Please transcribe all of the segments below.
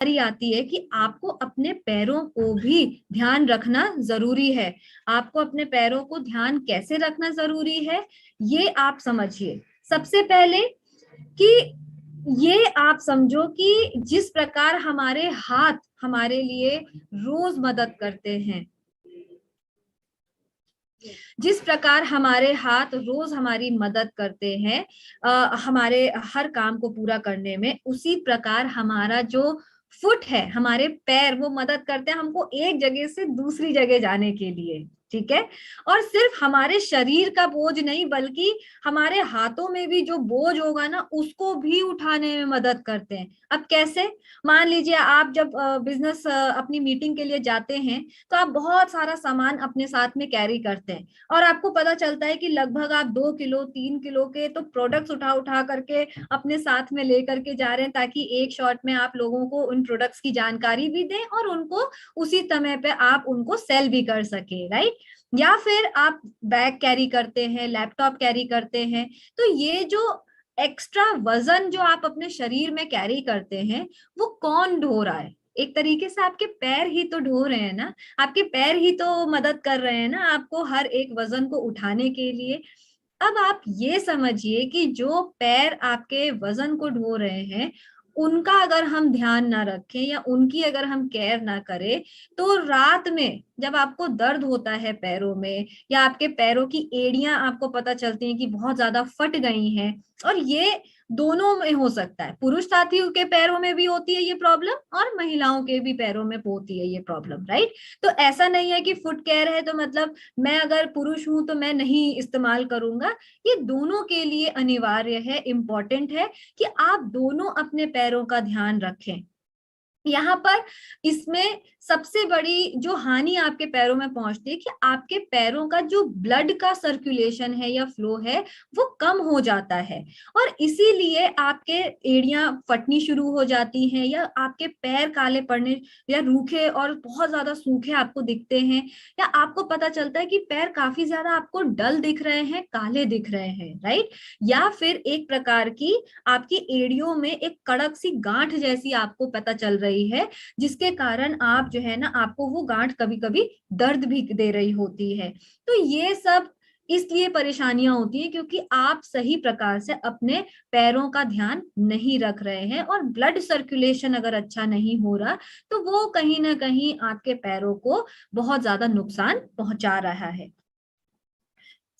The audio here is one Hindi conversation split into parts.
बारी आती है कि आपको अपने पैरों को भी ध्यान रखना जरूरी है। आपको अपने पैरों को ध्यान कैसे रखना जरूरी है, ये आप समझिए। सबसे पहले कि ये आप समझो कि जिस प्रकार हमारे हाथ हमारे लिए रोज मदद करते हैं, जिस प्रकार हमारे हाथ रोज हमारी मदद करते हैं हमारे हर काम को पूरा करने में, उसी प्रकार हमारा जो फुट है, हमारे पैर, वो मदद करते हैं हमको एक जगह से दूसरी जगह जाने के लिए। ठीक है। और सिर्फ हमारे शरीर का बोझ नहीं, बल्कि हमारे हाथों में भी जो बोझ होगा ना, उसको भी उठाने में मदद करते हैं। अब कैसे? मान लीजिए आप जब बिजनेस अपनी मीटिंग के लिए जाते हैं, तो आप बहुत सारा सामान अपने साथ में कैरी करते हैं, और आपको पता चलता है कि लगभग आप 2 किलो 3 किलो के तो प्रोडक्ट्स उठा उठा करके अपने साथ में लेकर के जा रहे हैं, ताकि एक शॉट में आप लोगों को उन प्रोडक्ट्स की जानकारी भी दें और उनको उसी समय पे आप उनको सेल भी कर सके, राइट। या फिर आप बैग कैरी करते हैं, लैपटॉप कैरी करते हैं। तो ये जो एक्स्ट्रा वजन जो आप अपने शरीर में कैरी करते हैं, वो कौन ढो रहा है? एक तरीके से आपके पैर ही तो ढो रहे हैं ना। आपके पैर ही तो मदद कर रहे हैं ना आपको हर एक वजन को उठाने के लिए। अब आप ये समझिए कि जो पैर आपके वजन को ढो रहे हैं, उनका अगर हम ध्यान ना रखें या उनकी अगर हम केयर ना करें, तो रात में जब आपको दर्द होता है पैरों में, या आपके पैरों की एड़ियां आपको पता चलती हैं कि बहुत ज्यादा फट गई हैं, और ये दोनों में हो सकता है, पुरुष साथियों के पैरों में भी होती है ये प्रॉब्लम और महिलाओं के भी पैरों में होती है ये प्रॉब्लम, राइट। तो ऐसा नहीं है कि फुट केयर है तो मतलब मैं अगर पुरुष हूं तो मैं नहीं इस्तेमाल करूंगा। ये दोनों के लिए अनिवार्य है, इंपॉर्टेंट है कि आप दोनों अपने पैरों का ध्यान रखें। यहाँ पर इसमें सबसे बड़ी जो हानि आपके पैरों में पहुंचती है कि आपके पैरों का जो ब्लड का सर्कुलेशन है या फ्लो है, वो कम हो जाता है, और इसीलिए आपके एड़ियां फटनी शुरू हो जाती हैं, या आपके पैर काले पड़ने या रूखे और बहुत ज्यादा सूखे आपको दिखते हैं, या आपको पता चलता है कि पैर काफी ज्यादा आपको डल दिख रहे हैं, काले दिख रहे हैं, राइट। या फिर एक प्रकार की आपकी एड़ियों में एक कड़क सी गांठ जैसी आपको पता चल रही है, जिसके कारण आप जो है ना, आपको वो गांठ कभी कभी दर्द भी दे रही होती है। तो ये सब इसलिए परेशानियां होती हैं क्योंकि आप सही प्रकार से अपने पैरों का ध्यान नहीं रख रहे हैं, और ब्लड सर्कुलेशन अगर अच्छा नहीं हो रहा, तो वो कहीं ना कहीं आपके पैरों को बहुत ज्यादा नुकसान पहुंचा रहा है।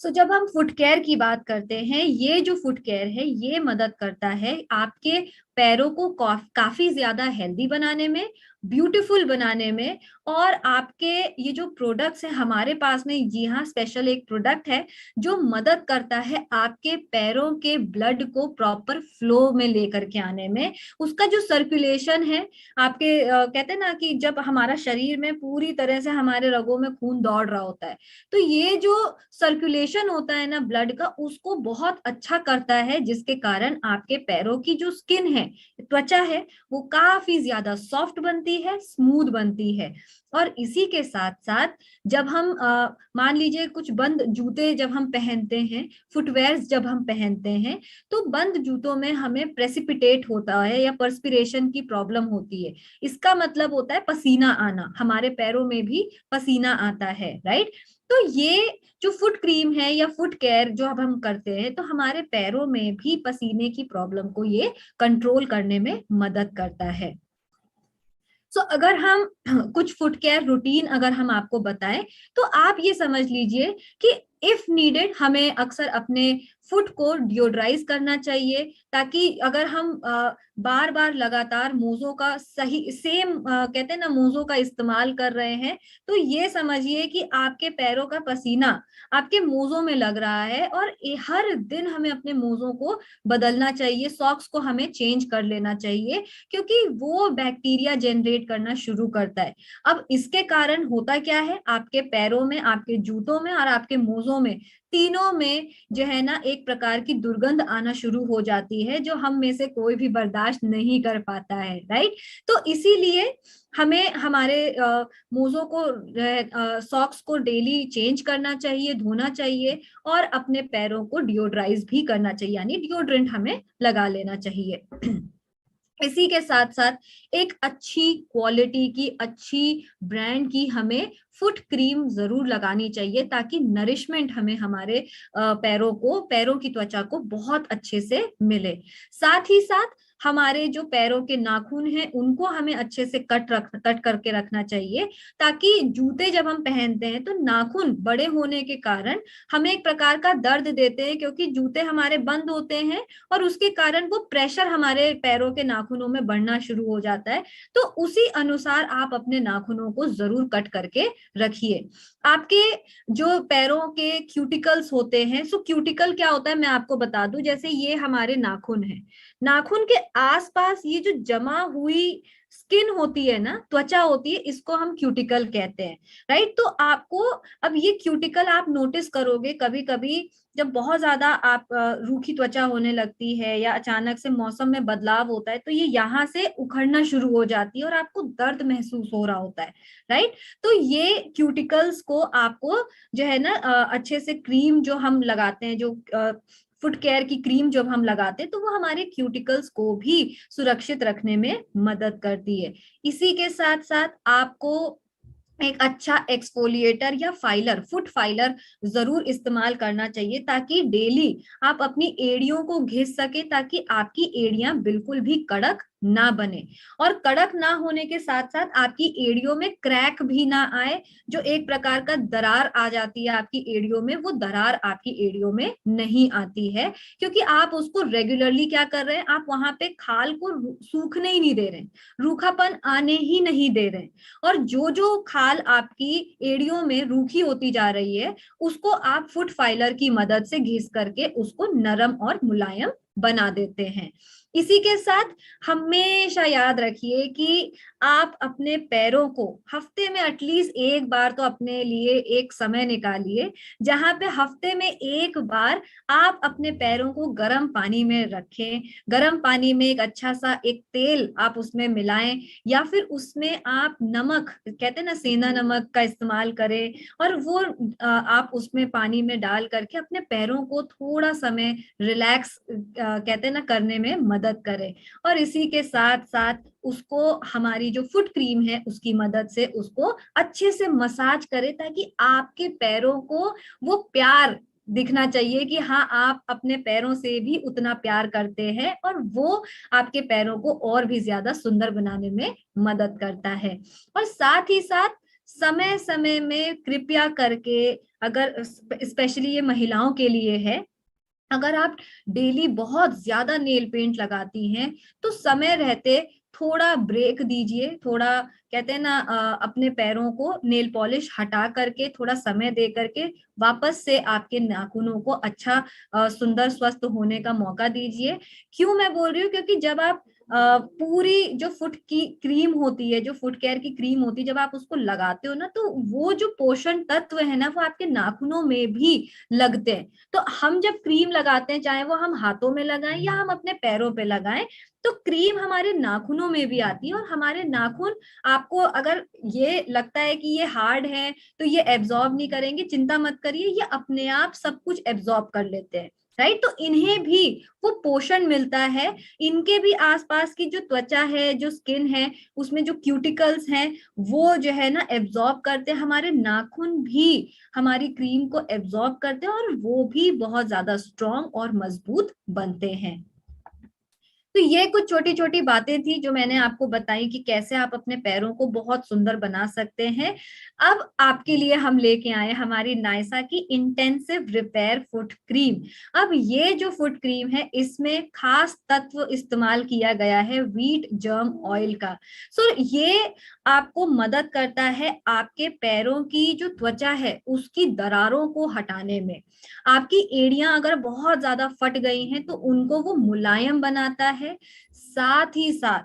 जब हम फुट केयर की बात करते हैं, ये जो फुट केयर है ये मदद करता है आपके पैरों को काफी ज्यादा हेल्दी बनाने में, ब्यूटीफुल बनाने में। और आपके ये जो प्रोडक्ट्स हैं हमारे पास में, जी हाँ, स्पेशल एक प्रोडक्ट है जो मदद करता है आपके पैरों के ब्लड को प्रॉपर फ्लो में लेकर के आने में। उसका जो सर्कुलेशन है आपके कहते हैं ना कि जब हमारा शरीर में पूरी तरह से हमारे रगों में खून दौड़ रहा होता है, तो ये जो सर्कुलेशन होता है ना ब्लड का, उसको बहुत अच्छा करता है, जिसके कारण आपके पैरों की जो स्किन है, त्वचा है, वो काफी ज्यादा सॉफ्ट बनती है, स्मूथ बनती है। और इसी के साथ साथ जब हम मान लीजिए कुछ बंद जूते जब हम पहनते हैं, फुटवेयर्स जब हम पहनते हैं, तो बंद जूतों में हमें प्रेसिपिटेट होता है या पर्सपिरेशन की प्रॉब्लम होती है। इसका मतलब होता है पसीना आना, हमारे पैरों में भी पसीना आता है, राइट। तो ये जो फुट क्रीम है या फुट केयर जो अब हम करते हैं, तो हमारे पैरों में भी पसीने की प्रॉब्लम को ये कंट्रोल करने में मदद करता है। अगर हम कुछ फुट केयर रूटीन अगर हम आपको बताएं, तो आप ये समझ लीजिए कि इफ नीडेड हमें अक्सर अपने फुट को डिओड्राइज करना चाहिए, ताकि अगर हम बार बार लगातार मोजों का सही सेम कहते हैं ना मोजों का इस्तेमाल कर रहे हैं, तो ये समझिए कि आपके पैरों का पसीना आपके मोजों में लग रहा है, और हर दिन हमें अपने मोजों को बदलना चाहिए, सॉक्स को हमें चेंज कर लेना चाहिए, क्योंकि वो बैक्टीरिया जनरेट करना शुरू करता है। अब इसके कारण होता क्या है, आपके पैरों में, आपके जूतों में और आपके मोजों में, तीनों में जो है ना एक प्रकार की दुर्गंध आना शुरू हो जाती है, जो हम में से कोई भी बर्दाश्त नहीं कर पाता है, राइट। तो इसीलिए हमें हमारे मोजों को, सॉक्स को डेली चेंज करना चाहिए, धोना चाहिए, और अपने पैरों को डिओड्राइज भी करना चाहिए, यानी डिओड्रेंट हमें लगा लेना चाहिए। इसी के साथ साथ एक अच्छी क्वालिटी की, अच्छी ब्रांड की हमें फुट क्रीम जरूर लगानी चाहिए, ताकि नरिशमेंट हमें हमारे पैरों की त्वचा को बहुत अच्छे से मिले। साथ ही साथ हमारे जो पैरों के नाखून हैं उनको हमें अच्छे से कट करके रखना चाहिए, ताकि जूते जब हम पहनते हैं तो नाखून बड़े होने के कारण हमें एक प्रकार का दर्द देते हैं, क्योंकि जूते हमारे बंद होते हैं और उसके कारण वो प्रेशर हमारे पैरों के नाखूनों में बढ़ना शुरू हो जाता है। तो उसी अनुसार आप अपने नाखूनों को जरूर कट करके रखिए। आपके जो पैरों के क्यूटिकल्स होते हैं, सो क्यूटिकल क्या होता है मैं आपको बता दूं, जैसे ये हमारे नाखून है, नाखून के आसपास ये जो जमा हुई स्किन होती है ना, त्वचा होती है, इसको हम क्यूटिकल कहते हैं, राइट। तो आपको अब ये क्यूटिकल आप नोटिस करोगे कभी कभी जब बहुत ज्यादा आप रूखी त्वचा होने लगती है या अचानक से मौसम में बदलाव होता है, तो ये यहाँ से उखड़ना शुरू हो जाती है और आपको दर्द महसूस हो रहा होता है, राइट। तो ये क्यूटिकल्स को आपको जो है ना अच्छे से क्रीम जो हम लगाते हैं, जो फुट केयर की क्रीम जब हम लगाते हैं, तो वो हमारे क्यूटिकल्स को भी सुरक्षित रखने में मदद करती है। इसी के साथ साथ आपको एक अच्छा एक्सफोलिएटर या फाइलर, फुट फाइलर जरूर इस्तेमाल करना चाहिए, ताकि डेली आप अपनी एड़ियों को घिस सके, ताकि आपकी एड़ियां बिल्कुल भी कड़क ना बने। और कड़क ना होने के साथ साथ आपकी एड़ियों में क्रैक भी ना आए, जो एक प्रकार का दरार आ जाती है आपकी एड़ियों में, वो दरार आपकी एड़ियों में नहीं आती है, क्योंकि आप उसको रेगुलरली क्या कर रहे हैं, आप वहां पे खाल को सूखने ही नहीं दे रहे, रूखापन आने ही नहीं दे रहे। और जो जो खाल आपकी एड़ियों में रूखी होती जा रही है, उसको आप फुट फाइलर की मदद से घिस करके उसको नरम और मुलायम बना देते हैं। इसी के साथ हमेशा याद रखिए कि आप अपने पैरों को हफ्ते में एटलीस्ट एक बार तो अपने लिए एक समय निकालिए, जहां पे हफ्ते में एक बार आप अपने पैरों को गर्म पानी में रखें। गर्म पानी में एक अच्छा सा एक तेल आप उसमें मिलाएं, या फिर उसमें आप नमक, कहते हैं ना सेंधा नमक का इस्तेमाल करें, और वो आप उसमें पानी में डाल करके अपने पैरों को थोड़ा समय रिलैक्स कहते हैं ना करने में मदद करें। और इसी के साथ साथ उसको हमारी जो फुट क्रीम है उसकी मदद से उसको अच्छे से मसाज करें, ताकि आपके पैरों को वो प्यार दिखना चाहिए कि हाँ आप अपने पैरों से भी उतना प्यार करते हैं, और वो आपके पैरों को और भी ज्यादा सुंदर बनाने में मदद करता है। और साथ ही साथ समय समय में कृपया करके, अगर स्पेशली ये महिलाओं के लिए है, अगर आप डेली बहुत ज्यादा नेल पेंट लगाती हैं, तो समय रहते थोड़ा ब्रेक दीजिए, थोड़ा कहते हैं ना अपने पैरों को नेल पॉलिश हटा करके थोड़ा समय दे करके वापस से आपके नाखूनों को अच्छा सुंदर स्वस्थ होने का मौका दीजिए। क्यों मैं बोल रही हूँ, क्योंकि जब आप पूरी जो फुट की क्रीम होती है, जो फुट केयर की क्रीम होती है, जब आप उसको लगाते हो ना, तो वो जो पोषण तत्व है ना वो आपके नाखूनों में भी लगते हैं। तो हम जब क्रीम लगाते हैं, चाहे वो हम हाथों में लगाएं या हम अपने पैरों पे लगाएं, तो क्रीम हमारे नाखूनों में भी आती है, और हमारे नाखून, आपको अगर ये लगता है कि ये हार्ड है तो ये एब्जॉर्ब नहीं करेंगे, चिंता मत करिए, ये अपने आप सब कुछ एब्जॉर्ब कर लेते हैं, राइट। तो इन्हें भी वो पोषण मिलता है, इनके भी आसपास की जो त्वचा है, जो स्किन है, उसमें जो क्यूटिकल्स हैं, वो जो है ना एब्जॉर्ब करते हैं, हमारे नाखून भी हमारी क्रीम को एब्जॉर्ब करते हैं, और वो भी बहुत ज्यादा स्ट्रॉन्ग और मजबूत बनते हैं। तो ये कुछ छोटी छोटी बातें थी जो मैंने आपको बताई कि कैसे आप अपने पैरों को बहुत सुंदर बना सकते हैं। अब आपके लिए हम लेके आए हमारी नायसा की इंटेंसिव रिपेयर फुट क्रीम। अब ये जो फुट क्रीम है, इसमें खास तत्व इस्तेमाल किया गया है व्हीट जर्म ऑयल का। सो ये आपको मदद करता है आपके पैरों की जो त्वचा है उसकी दरारों को हटाने में। आपकी एड़ियां अगर बहुत ज्यादा फट गई हैं तो उनको वो मुलायम बनाता है। साथ ही साथ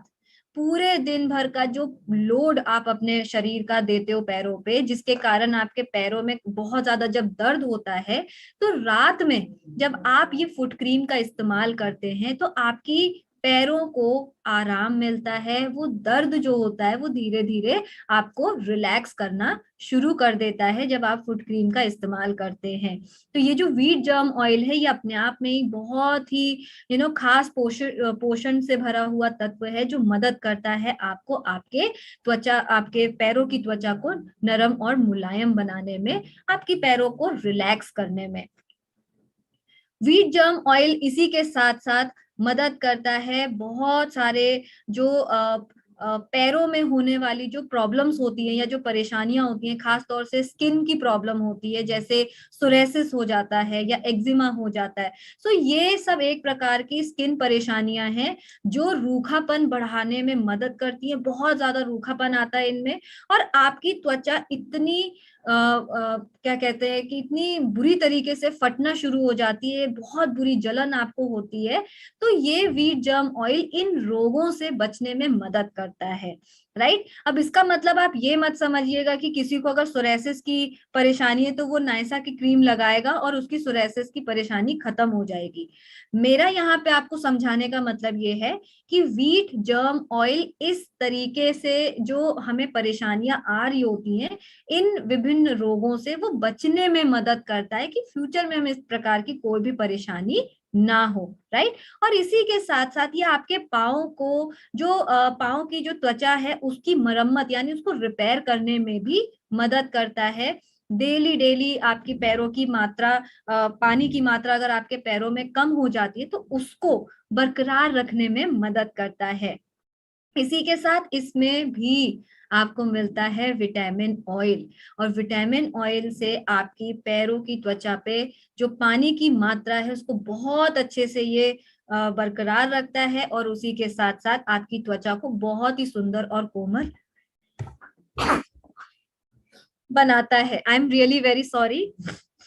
पूरे दिन भर का जो लोड आप अपने शरीर का देते हो पैरों पे, जिसके कारण आपके पैरों में बहुत ज्यादा जब दर्द होता है, तो रात में जब आप ये फुट क्रीम का इस्तेमाल करते हैं तो आपकी पैरों को आराम मिलता है, वो दर्द जो होता है वो धीरे धीरे आपको रिलैक्स करना शुरू कर देता है जब आप फुट क्रीम का इस्तेमाल करते हैं। तो ये जो व्हीट जर्म ऑयल है ये अपने आप में ही बहुत ही खास पोषण से भरा हुआ तत्व है, जो मदद करता है आपको आपके पैरों की त्वचा को नरम और मुलायम बनाने में, आपकी पैरों को रिलैक्स करने में। व्हीट जर्म ऑयल इसी के साथ साथ मदद करता है बहुत सारे जो पैरों में होने वाली जो प्रॉब्लम्स होती हैं या जो परेशानियां होती हैं, खास तौर से स्किन की प्रॉब्लम होती है, जैसे सोरेसिस हो जाता है या एक्जिमा हो जाता है। सो ये सब एक प्रकार की स्किन परेशानियां हैं जो रूखापन बढ़ाने में मदद करती है। बहुत ज्यादा रूखापन आता है इनमें, और आपकी त्वचा इतनी क्या कहते हैं कि इतनी बुरी तरीके से फटना शुरू हो जाती है, बहुत बुरी जलन आपको होती है। तो ये व्हीट जर्म ऑयल इन रोगों से बचने में मदद करता है, राइट। अब इसका मतलब आप ये मत समझिएगा कि किसी को अगर सोरेसिस की परेशानी है तो वो नायसा की क्रीम लगाएगा और उसकी सोरेसिस की परेशानी खत्म हो जाएगी। मेरा यहाँ पे आपको समझाने का मतलब ये है कि व्हीट जर्म ऑयल इस तरीके से जो हमें परेशानियां आ रही होती हैं इन विभिन्न रोगों से, वो बचने में मदद करता है कि फ्यूचर में हमें इस प्रकार की कोई भी परेशानी ना हो, राइट। और इसी के साथ साथ ये आपके पाँव को जो पाँव की जो त्वचा है उसकी मरम्मत यानी उसको रिपेयर करने में भी मदद करता है। डेली डेली आपकी पैरों की मात्रा, पानी की मात्रा अगर आपके पैरों में कम हो जाती है तो उसको बरकरार रखने में मदद करता है। इसी के साथ इसमें भी आपको मिलता है विटामिन ऑयल, और विटामिन ऑयल से आपकी पैरों की त्वचा पे जो पानी की मात्रा है उसको बहुत अच्छे से ये बरकरार रखता है, और उसी के साथ साथ आपकी त्वचा को बहुत ही सुंदर और कोमल बनाता है। I am really very sorry,